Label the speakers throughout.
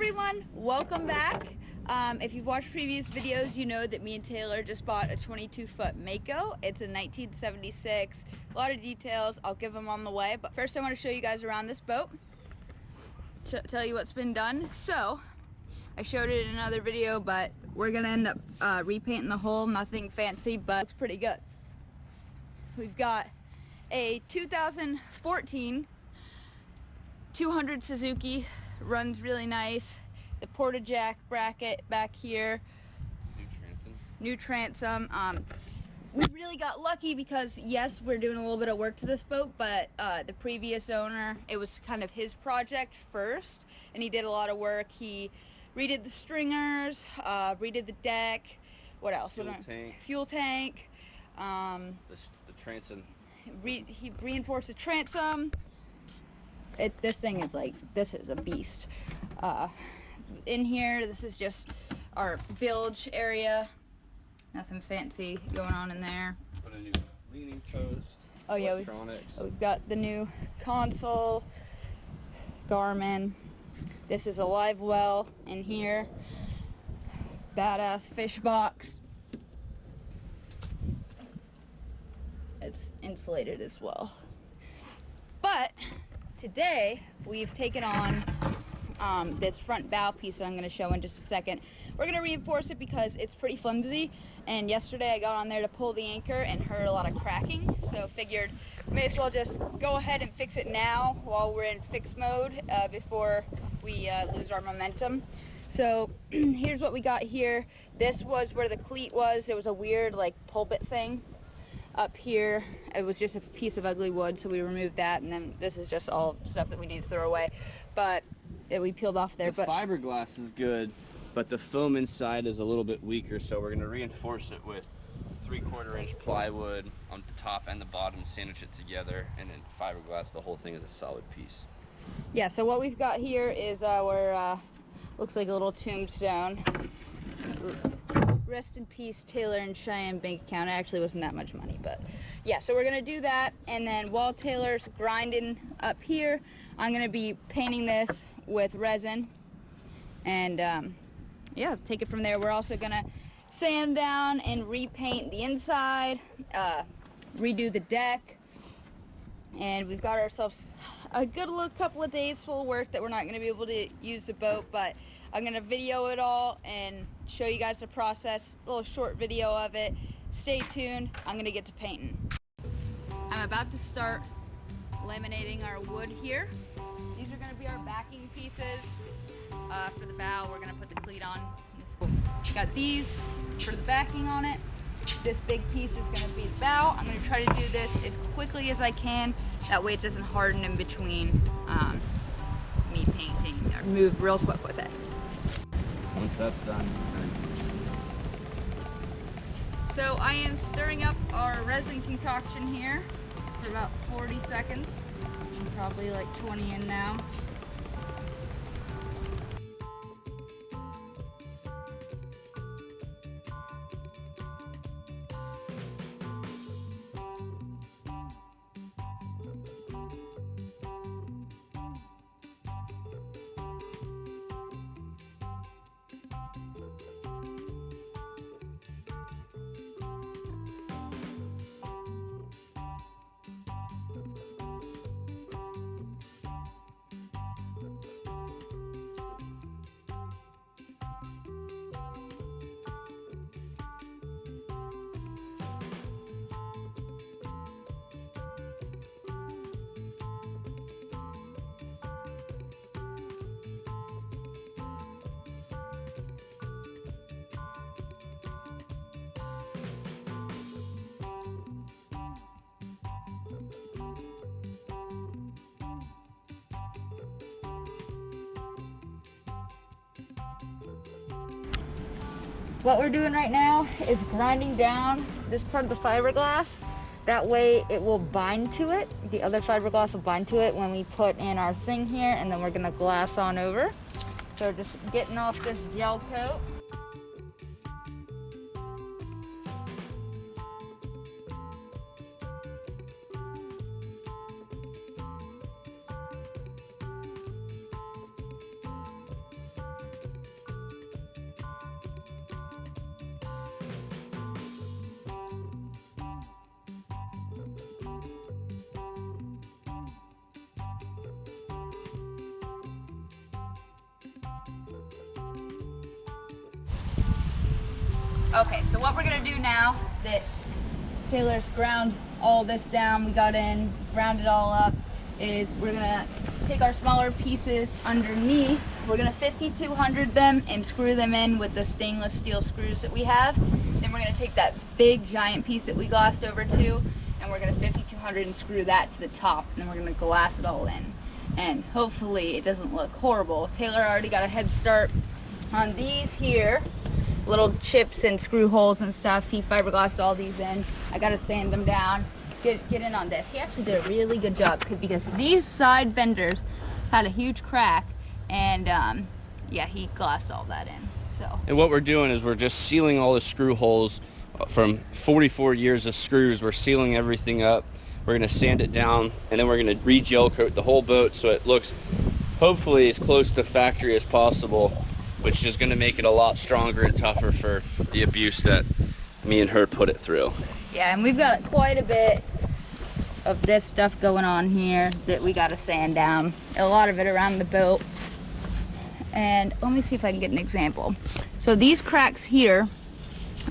Speaker 1: everyone, welcome back. If you've watched previous videos, you know that me and Taylor just bought a 22-foot Mako. It's a 1976, a lot of details. I'll give them on the way, but first I want to show you guys around this boat, tell you what's been done. So, I showed it in another video, but we're going to end up repainting the hull, nothing fancy, but it's pretty good. We've got a 2014 200 Suzuki, runs really nice. The porta jack bracket back here. New transom. We really got lucky because yes, we're doing a little bit of work to this boat, but the previous owner, it was kind of his project first, and he did a lot of work. He redid the stringers, redid the deck. What else? Fuel tank.
Speaker 2: The transom.
Speaker 1: He reinforced the transom. This thing is like, this is a beast. In here, this is just our bilge area. Nothing fancy going on in there.
Speaker 2: Put a new leaning post.
Speaker 1: Oh yeah, we've got the new console, Garmin. This is a live well in here. Badass fish box. It's insulated as well. But today we've taken on this front bow piece that I'm going to show in just a second. We're going to reinforce it because it's pretty flimsy, and yesterday I got on there to pull the anchor and heard a lot of cracking, so figured may as well just go ahead and fix it now while we're in fix mode before we lose our momentum. So here's what we got here. This was where the cleat was. It was a weird like pulpit thing up here. It was just a piece of ugly wood, so we removed that, and then this is just all stuff that we need to throw away, but we peeled off there.
Speaker 2: The fiberglass is good, but the foam inside is a little bit weaker, so we're going to reinforce it with 3/4 inch plywood on the top and the bottom, sandwich it together, and then fiberglass. The whole thing is a solid piece.
Speaker 1: Yeah, so what we've got here is our looks like a little tombstone. Rest in peace, Taylor and Cheyenne bank account. It actually wasn't that much money, but yeah, so we're gonna do that, and then while Taylor's grinding up here, I'm gonna be painting this with resin, and yeah, take it from there. We're also gonna sand down and repaint the inside, redo the deck, and we've got ourselves a good little couple of days full of work that we're not gonna be able to use the boat, but I'm gonna video it all and show you guys the process, a little short video of it. Stay tuned, I'm gonna get to painting. I'm about to start laminating our wood here. These are gonna be our backing pieces for the bow. We're gonna put the cleat on. Got these for the backing on it. This big piece is gonna be the bow. I'm gonna try to do this as quickly as I can. That way it doesn't harden in between me painting. Move real quick with it.
Speaker 2: Once that's done.
Speaker 1: So I am stirring up our resin concoction here for about 40 seconds. I'm probably like 20 in now. What we're doing right now is grinding down this part of the fiberglass. That way it will bind to it. The other fiberglass will bind to it when we put in our thing here, and then we're gonna glass on over. So just getting off this gel coat. Okay, so what we're gonna do now that Taylor's ground all this down, we got in, ground it all up, is we're gonna take our smaller pieces underneath. We're gonna 5200 them and screw them in with the stainless steel screws that we have. Then we're gonna take that big giant piece that we glossed over to, and we're gonna 5200 and screw that to the top, and then we're gonna glass it all in. And hopefully it doesn't look horrible. Taylor already got a head start on these here, little chips and screw holes and stuff. He fiberglassed all these in. I gotta sand them down. Get in on this. He actually did a really good job because these side fenders had a huge crack, and yeah, he glassed all that in. So.
Speaker 2: And what we're doing is we're just sealing all the screw holes from 44 years of screws. We're sealing everything up. We're gonna sand it down, and then we're gonna re-gel coat the whole boat so it looks hopefully as close to factory as possible, which is gonna make it a lot stronger and tougher for the abuse that me and her put it through.
Speaker 1: Yeah, and we've got quite a bit of this stuff going on here that we gotta sand down. A lot of it around the boat. And let me see if I can get an example. So these cracks here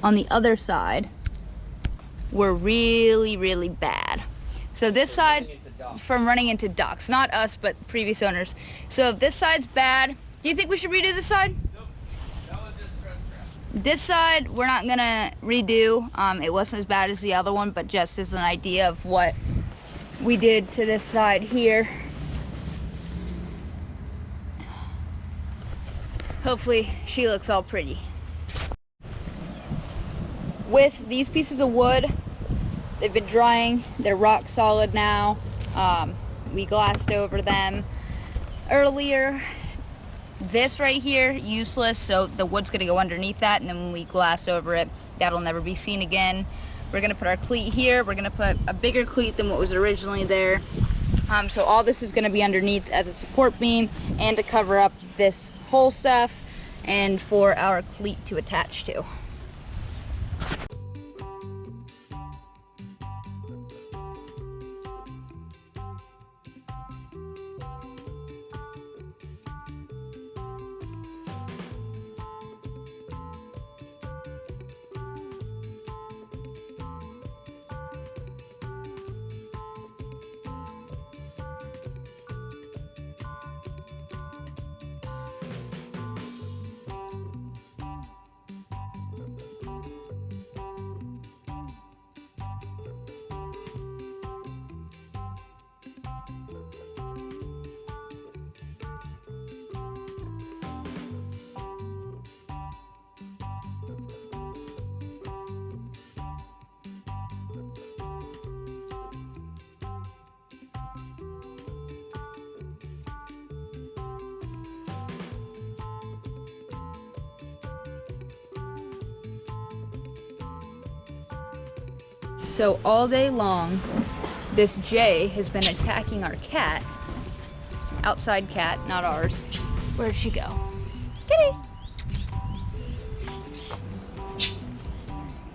Speaker 1: on the other side were really, really bad. So this side, from running into docks, not us, but previous owners. So if this side's bad, do you think we should redo this side? This side we're not gonna redo. It wasn't as bad as the other one, but just as an idea of what we did to this side here. Hopefully she looks all pretty. With these pieces of wood, they've been drying. They're rock solid now. We glassed over them earlier. This right here, useless, so the wood's gonna go underneath that, and then when we glass over it, that'll never be seen again. We're gonna put our cleat here. We're gonna put a bigger cleat than what was originally there. So all this is gonna be underneath as a support beam and to cover up this whole stuff and for our cleat to attach to. So all day long, this Jay has been attacking our cat. Outside cat, not ours. Where'd she go? Kitty!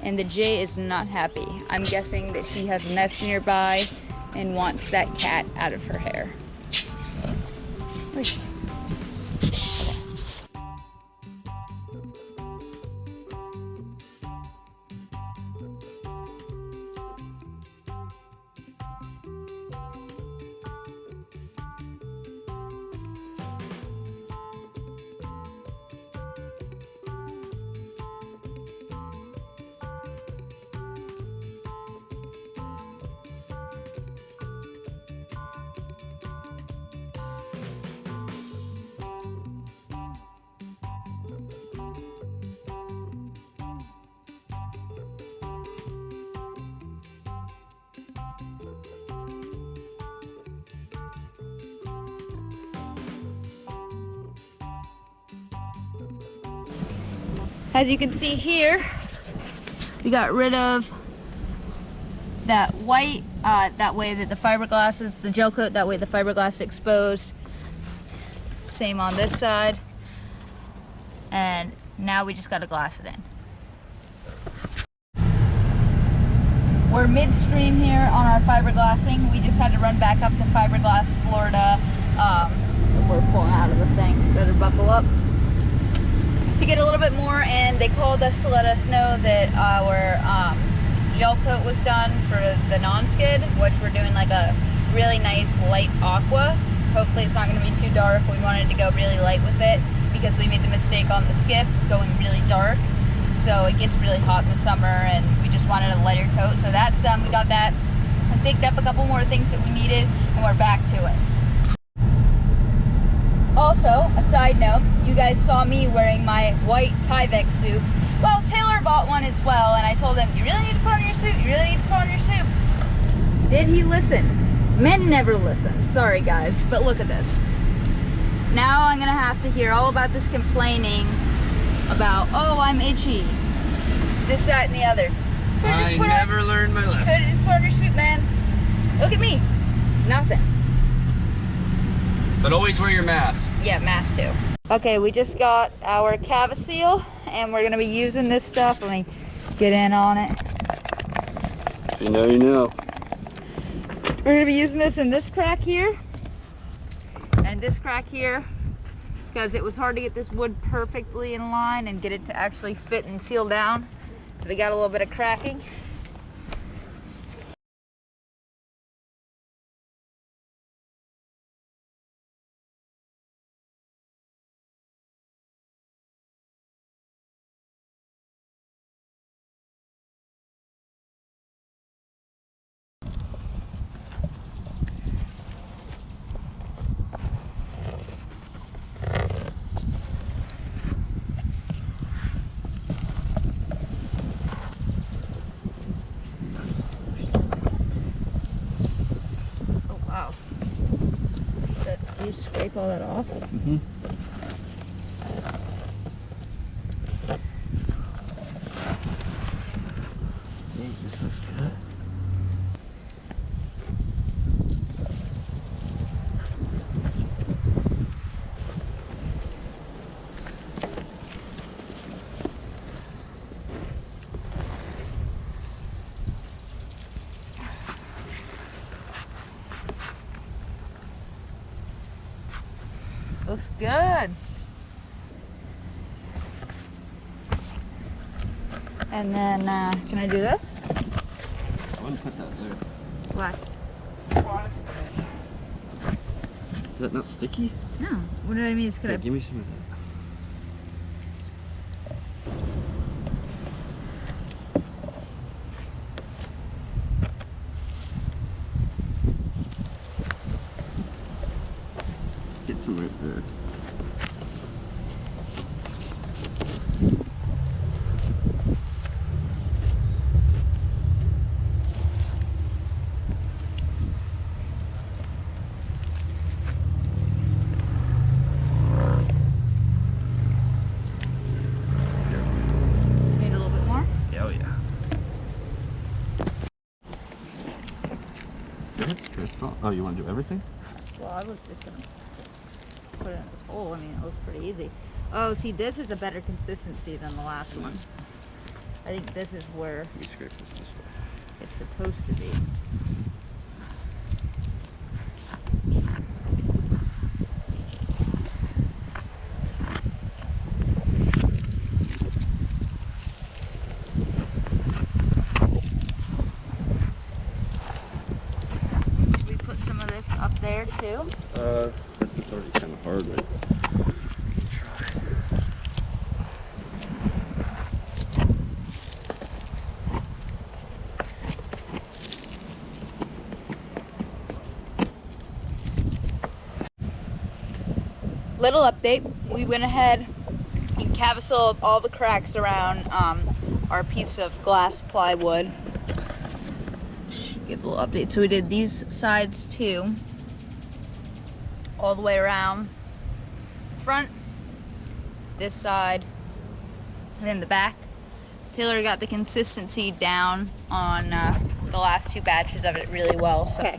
Speaker 1: And the Jay is not happy. I'm guessing that she has a nest nearby and wants that cat out of her hair. Where's she? As you can see here, we got rid of that white, that way that the fiberglass is, the gel coat, that way the fiberglass exposed. Same on this side. And now we just gotta glass it in. We're midstream here on our fiberglassing. We just had to run back up to Fiberglass, Florida. We're pulling out of the thing. Better buckle up. to get a little bit more, and they called us to let us know that our gel coat was done for the non-skid, which we're doing like a really nice light aqua. Hopefully it's not going to be too dark. We wanted to go really light with it because we made the mistake on the skiff going really dark. So it gets really hot in the summer, and we just wanted a lighter coat. So that's done. We got that. I picked up a couple more things that we needed, and we're back to it. Also, a side note, you guys saw me wearing my white Tyvek suit. Well, Taylor bought one as well, and I told him, you really need to put on your suit, you really need to put on your suit. Did he listen? Men never listen. Sorry guys, but look at this. Now I'm gonna have to hear all about this complaining about, oh, I'm itchy, this, that, and the other.
Speaker 2: I never learned my lesson.
Speaker 1: Could just put on your suit, man. Look at me. Nothing.
Speaker 2: But always wear your mask.
Speaker 1: Yeah, mask too. Okay, we just got our Cavaseal, and we're gonna be using this stuff. Let me get in on it.
Speaker 2: If you know, you know.
Speaker 1: We're gonna be using this in this crack here, and this crack here, because it was hard to get this wood perfectly in line and get it to actually fit and seal down. So we got a little bit of cracking. Wow. Do you scrape all that off?
Speaker 2: Mm-hmm. This looks good.
Speaker 1: Looks good. And then, can I do this?
Speaker 2: I wouldn't put that there.
Speaker 1: Why?
Speaker 2: Is that not sticky?
Speaker 1: No. What do I mean? It's gonna.
Speaker 2: Yeah, give me some of that. Get some right there.
Speaker 1: Need a little bit more?
Speaker 2: Oh yeah. Oh, you want to do everything?
Speaker 1: Well, I was just gonna put it in this hole. I mean, it looks pretty easy. Oh, see, this is a better consistency than the last one. I think this is where
Speaker 2: Let me scrape this way.
Speaker 1: it's supposed to be. We put some of this up there too.
Speaker 2: That's already kind of hard, right?
Speaker 1: Little update, we went ahead and Cavasealed all the cracks around our piece of glass plywood. Give a little update. So we did these sides too, all the way around front, this side, and then the back. Taylor got the consistency down on the last two batches of it really well. So. Okay.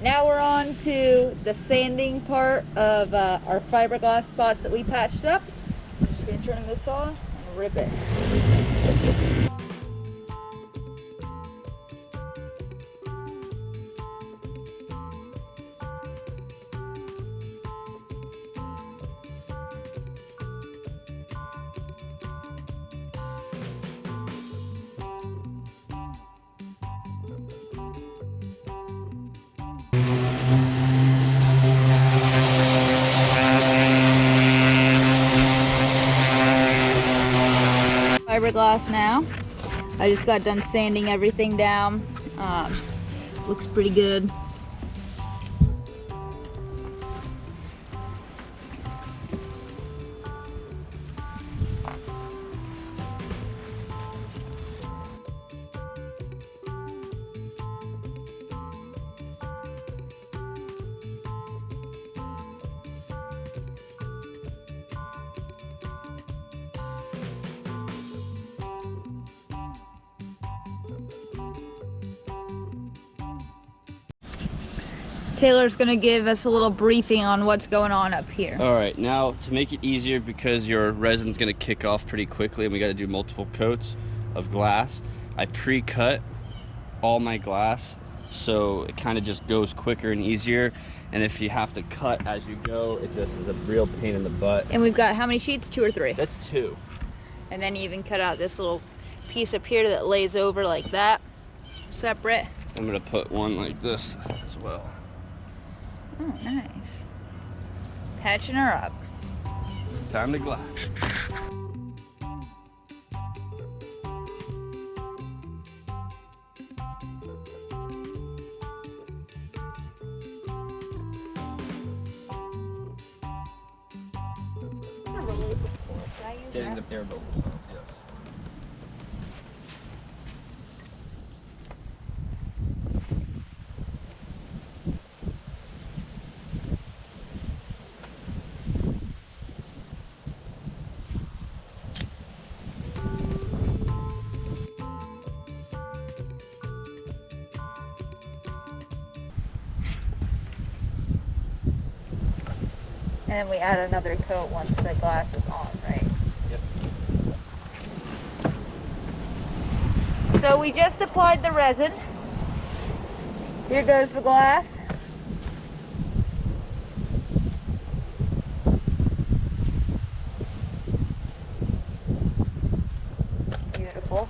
Speaker 1: Now we're on to the sanding part of our fiberglass spots that we patched up. I'm just going to turn this on and rip it. fiberglass now. I just got done sanding everything down. Looks pretty good. Taylor's gonna give us a little briefing on what's going on up here.
Speaker 2: All right, now to make it easier, because your resin's gonna kick off pretty quickly and we gotta do multiple coats of glass, I pre-cut all my glass so it kind of just goes quicker and easier. And if you have to cut as you go, it just is a real pain in the butt.
Speaker 1: And we've got how many sheets? 2 or 3?
Speaker 2: That's 2.
Speaker 1: And then you even cut out this little piece up here that lays over like that, separate.
Speaker 2: I'm gonna put one like this as well.
Speaker 1: Oh, nice. Patching her up.
Speaker 2: Time to glass. Getting the bare bones. Yes.
Speaker 1: And then we add another coat once the glass is on, right?
Speaker 2: Yep.
Speaker 1: So we just applied the resin. Here goes the glass. Beautiful.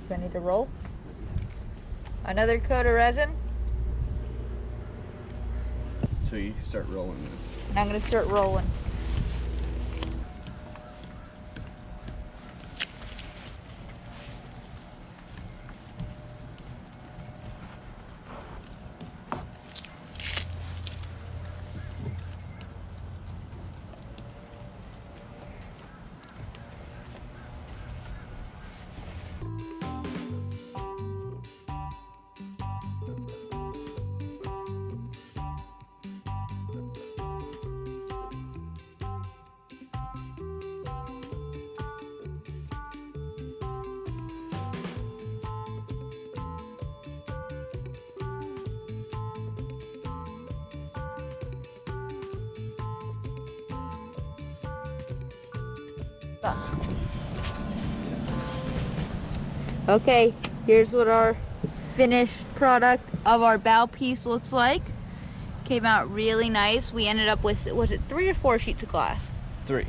Speaker 1: Do I need to roll? Another coat of resin.
Speaker 2: So you start rolling this.
Speaker 1: And I'm going to start rolling. Okay, here's what our finished product of our bow piece looks like. Came out really nice. We ended up with, was it 3 or 4 sheets of glass?
Speaker 2: 3.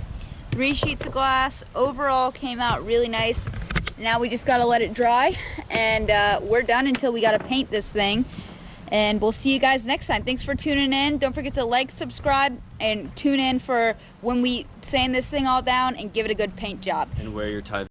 Speaker 1: 3 sheets of glass. Overall came out really nice. Now we just gotta let it dry, and we're done until we gotta paint this thing. And we'll see you guys next time. Thanks for tuning in. Don't forget to like, subscribe, and tune in for when we sand this thing all down and give it a good paint job.
Speaker 2: And wear your tie.